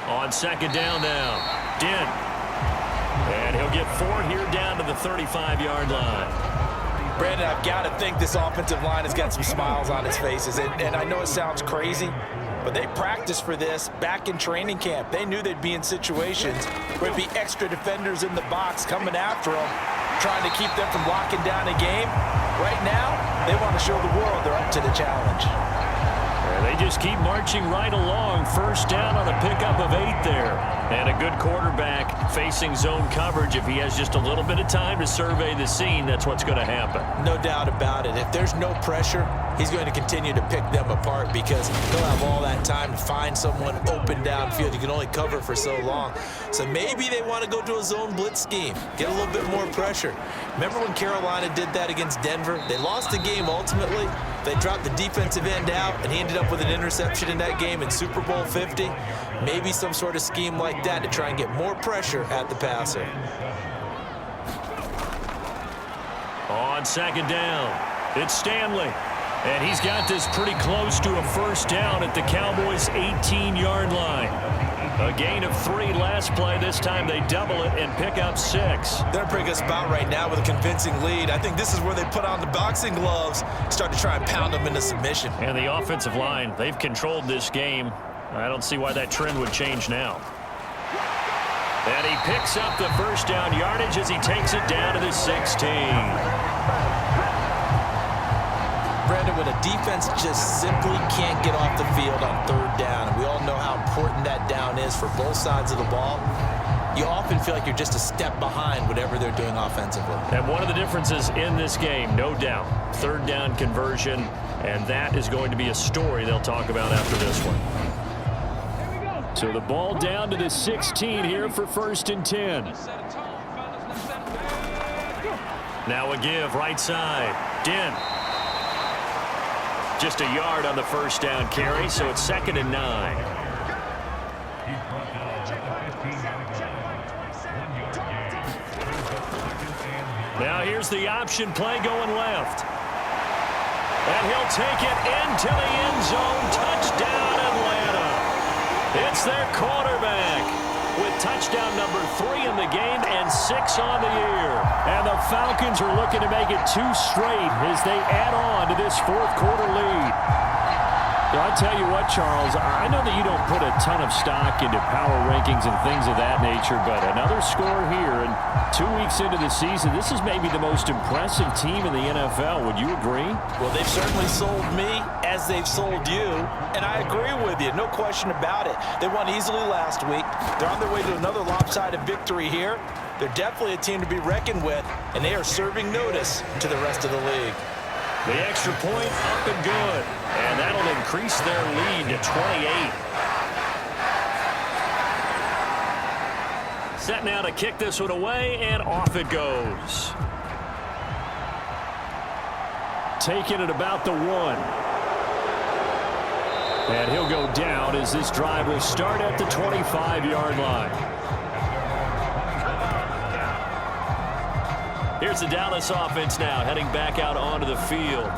On second down now, Dent. And he'll get 4 here down to the 35-yard line. Brandon, I've got to think this offensive line has got some smiles on its faces. And I know it sounds crazy, but they practiced for this back in training camp. They knew they'd be in situations where it'd be extra defenders in the box coming after them, trying to keep them from locking down a game. Right now, they want to show the world they're up to the challenge. They just keep marching right along. First down on a pickup of 8 there. And a good quarterback facing zone coverage. If he has just a little bit of time to survey the scene, that's what's going to happen. No doubt about it. If there's no pressure, he's going to continue to pick them apart because he'll have all that time to find someone open downfield. You can only cover for so long. So maybe they want to go to a zone blitz scheme, get a little bit more pressure. Remember when Carolina did that against Denver? They lost the game ultimately. They dropped the defensive end out, and he ended up with an interception in that game in Super Bowl 50. Maybe some sort of scheme like that to try and get more pressure at the passer. On second down, it's Stanley. And he's got this pretty close to a first down at the Cowboys' 18-yard line. A gain of 3 last play. This time they double it and pick up 6. They're in a pretty good spot right now with a convincing lead. I think this is where they put on the boxing gloves, start to try and pound them into submission. And the offensive line, they've controlled this game. I don't see why that trend would change now. And he picks up the first down yardage as he takes it down to the 16. Brandon, when a defense just simply can't get off the field on third down, and we all know how important that down is for both sides of the ball, you often feel like you're just a step behind whatever they're doing offensively. And one of the differences in this game, no doubt, third down conversion, and that is going to be a story they'll talk about after this one. So the ball down to the 16 here for 1st and 10. Now a give right side. Dent. Just a yard on the first down carry, so it's 2nd and 9. Now here's the option play going left. And he'll take it into the end zone. Touchdown, Atlanta. It's their quarterback with touchdown number 3 in the game and 6 on the year. And the Falcons are looking to make it 2 straight as they add on to this 4th quarter lead. Well, I'll tell you what, Charles, I know that you don't put a ton of stock into power rankings and things of that nature, but another score here, and 2 weeks into the season, this is maybe the most impressive team in the NFL. Would you agree? Well, they've certainly sold me as they've sold you, and I agree with you, no question about it. They won easily last week. They're on their way to another lopsided victory here. They're definitely a team to be reckoned with, and they are serving notice to the rest of the league. The extra point up and good, and that'll increase their lead to 28. Set now to kick this one away, and off it goes. Taking it about the 1. And he'll go down as this drive will start at the 25-yard line. Here's the Dallas offense now heading back out onto the field.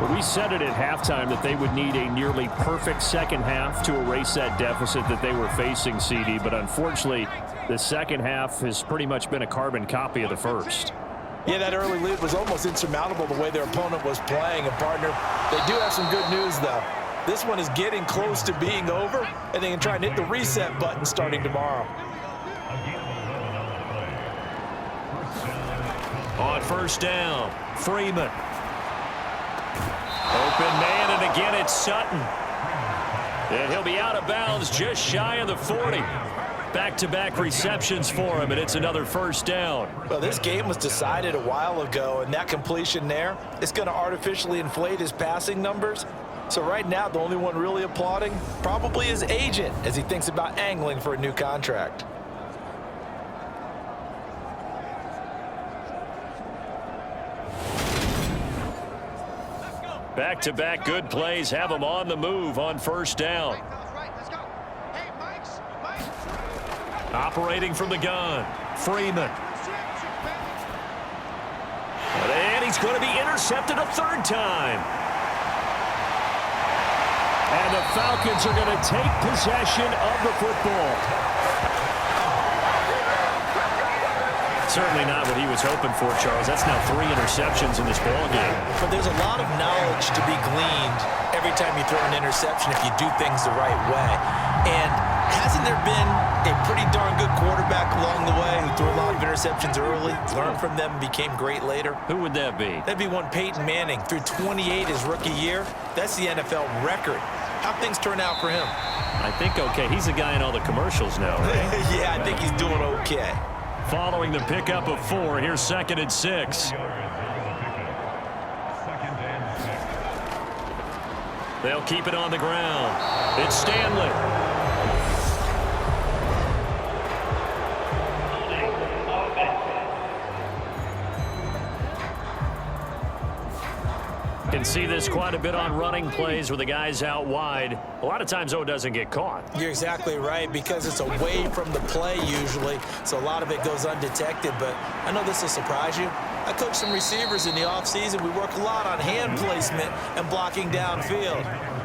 Well, we said it at halftime that they would need a nearly perfect second half to erase that deficit that they were facing, CD, but unfortunately the second half has pretty much been a carbon copy of the first. Yeah, that early lead was almost insurmountable the way their opponent was playing. And, partner, they do have some good news, though. This one is getting close to being over, and they can try and hit the reset button starting tomorrow. On first down, Freeman. Open man, and again it's Sutton. And he'll be out of bounds just shy of the 40. Back-to-back receptions for him, and it's another first down. Well, this game was decided a while ago, and that completion there is going to artificially inflate his passing numbers. So right now, the only one really applauding probably his agent as he thinks about angling for a new contract. Back-to-back good plays have him on the move on first down. Operating from the gun, Freeman. And he's going to be intercepted a 3rd time. And the Falcons are going to take possession of the football. Certainly not what he was hoping for, Charles. That's now 3 interceptions in this ball game. But there's a lot of knowledge to be gleaned every time you throw an interception if you do things the right way. And hasn't there been a pretty darn good quarterback along the way who threw a lot of interceptions early, learned from them, and became great later? Who would that be? That'd be one Peyton Manning. Threw 28 his rookie year. That's the NFL record. How'd things turn out for him? I think okay. He's the guy in all the commercials now, right? Yeah, I think he's doing okay. Following the pickup of 4, here's 2nd and 6. They'll keep it on the ground. It's Stanley. Can see this quite a bit on running plays with the guys out wide. A lot of times, doesn't get caught. You're exactly right, because it's away from the play usually, so a lot of it goes undetected. But I know this will surprise you. I coach some receivers in the offseason. We work a lot on hand placement and blocking downfield.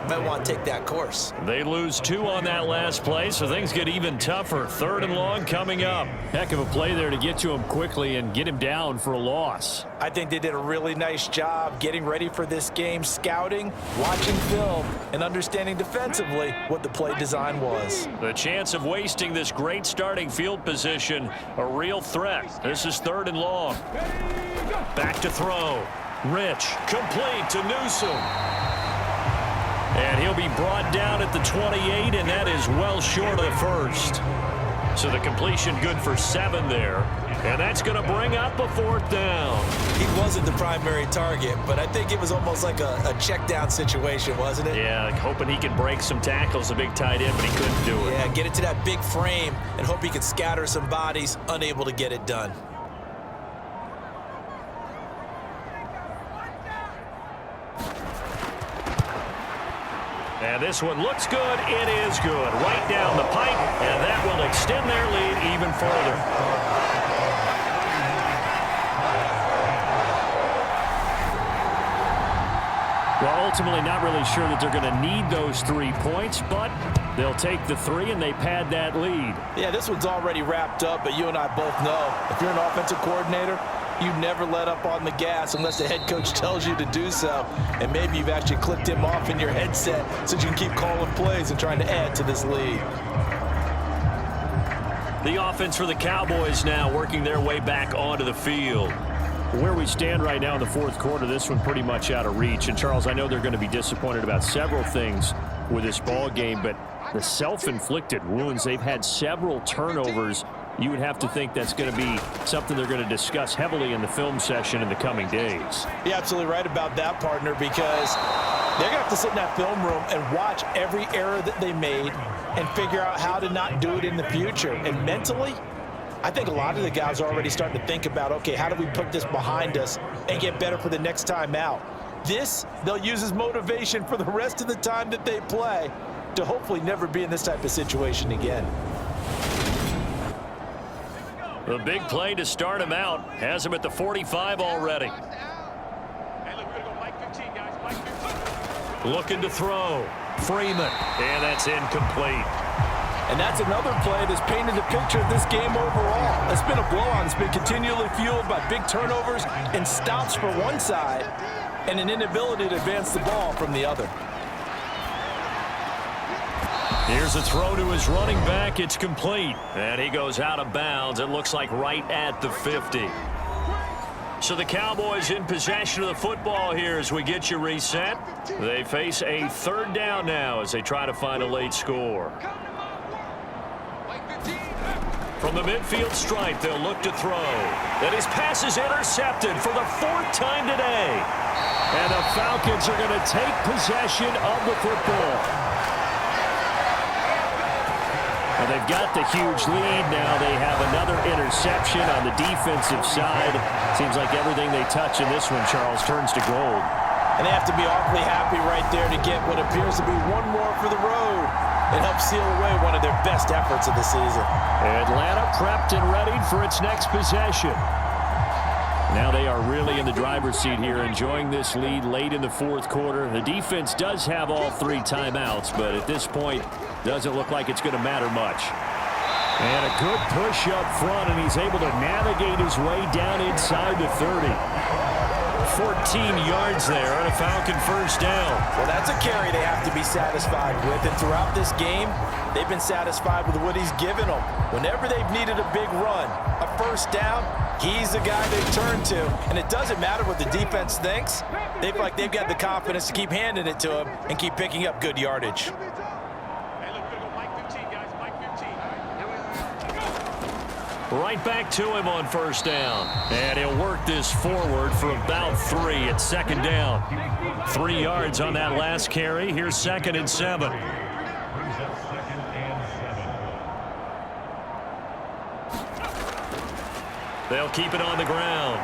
Might want to take that course. They lose 2 on that last play, so things get even tougher. 3rd and long coming up. Heck of a play there to get to him quickly and get him down for a loss. I think they did a really nice job getting ready for this game, scouting, watching film, and understanding defensively what the play design was. The chance of wasting this great starting field position, a real threat. This is 3rd and long. Back to throw. Rich, complete to Newsome. And he'll be brought down at the 28, and that is well short of the first. So the completion good for 7 there. And that's going to bring up a 4th down. He wasn't the primary target, but I think it was almost like a check down situation, wasn't it? Yeah, like hoping he could break some tackles, a big tight end, but he couldn't do it. Yeah, get it to that big frame and hope he could scatter some bodies, unable to get it done. And this one looks good. It is good. Right down the pipe, and that will extend their lead even further. Well, ultimately not really sure that they're going to need those 3 points, but they'll take the 3 and they pad that lead. Yeah, this one's already wrapped up, but you and I both know if you're an offensive coordinator, you never let up on the gas unless the head coach tells you to do so. And maybe you've actually clicked him off in your headset so you can keep calling plays and trying to add to this lead. The offense for the Cowboys now working their way back onto the field. Where we stand right now in the 4th quarter, this one pretty much out of reach. And, Charles, I know they're going to be disappointed about several things with this ball game, but the self-inflicted wounds, they've had several turnovers. You would have to think that's going to be something they're going to discuss heavily in the film session in the coming days. You're absolutely right about that, partner, because they're going to have to sit in that film room and watch every error that they made and figure out how to not do it in the future. And mentally, I think a lot of the guys are already starting to think about, okay, how do we put this behind us and get better for the next time out? This, they'll use as motivation for the rest of the time that they play to hopefully never be in this type of situation again. The big play to start him out has him at the 45 already. Looking to throw. Freeman. And that's incomplete. And that's another play that's painted a picture of this game overall. It's been a blowout. It's been continually fueled by big turnovers and stops for one side and an inability to advance the ball from the other. Here's a throw to his running back. It's complete. And he goes out of bounds. It looks like right at the 50. So the Cowboys in possession of the football here as we get you reset. They face a 3rd down now as they try to find a late score. From the midfield stripe, they'll look to throw. And his pass is intercepted for the 4th time today. And the Falcons are going to take possession of the football. And they've got the huge lead now. They have another interception on the defensive side. Seems like everything they touch in this one, Charles, turns to gold. And they have to be awfully happy right there to get what appears to be one more for the road and help seal away one of their best efforts of the season. Atlanta prepped and ready for its next possession. Now they are really in the driver's seat here, enjoying this lead late in the fourth quarter. The defense does have all 3 timeouts, but at this point, doesn't look like it's going to matter much. And a good push up front, and he's able to navigate his way down inside the 30. 14 yards there on a Falcon first down. Well, that's a carry they have to be satisfied with. And throughout this game, they've been satisfied with what he's given them. Whenever they've needed a big run, a first down, he's the guy they turn to. And it doesn't matter what the defense thinks. They feel like they've got the confidence to keep handing it to him and keep picking up good yardage. Right back to him on first down. And he'll work this forward for about 3 at second down. 3 yards on that last carry. Here's 2nd and 7. They'll keep it on the ground.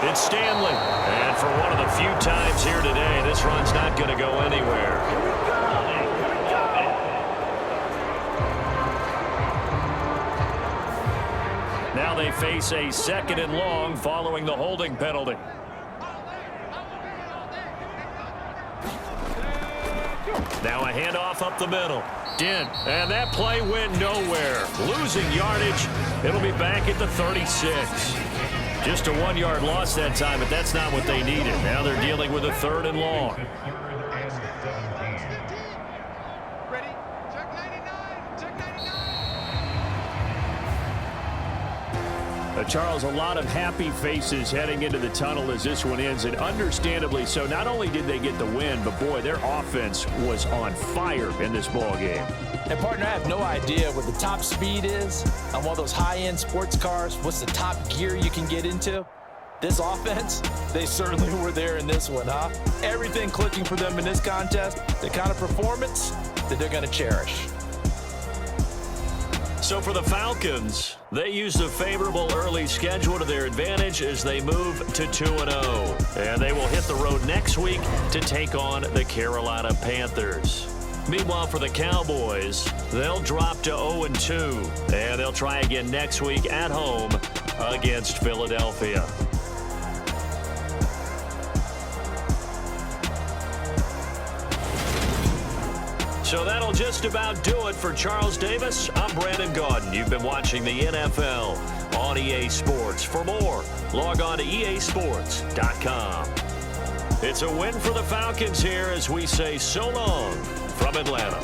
It's Stanley. And for one of the few times here today, this run's not going to go anywhere. Now they face a 2nd and long following the holding penalty. Now a handoff up the middle. Dent, and that play went nowhere. Losing yardage. It'll be back at the 36. Just a 1-yard loss that time, but that's not what they needed. Now they're dealing with a 3rd and long. Charles, a lot of happy faces heading into the tunnel as this one ends, and understandably so. Not only did they get the win, but boy, their offense was on fire in this ball game. And partner, I have no idea what the top speed is on one of those high-end sports cars. What's the top gear you can get into? This offense, they certainly were there in this one, huh? Everything clicking for them in this contest, the kind of performance that they're going to cherish. So for the Falcons, they used a favorable early schedule to their advantage as they move to 2-0. And they will hit the road next week to take on the Carolina Panthers. Meanwhile, for the Cowboys, they'll drop to 0-2. And they'll try again next week at home against Philadelphia. So that'll just about do it for Charles Davis. I'm Brandon Gaudin. You've been watching the NFL on EA Sports. For more, log on to easports.com. It's a win for the Falcons here as we say so long from Atlanta.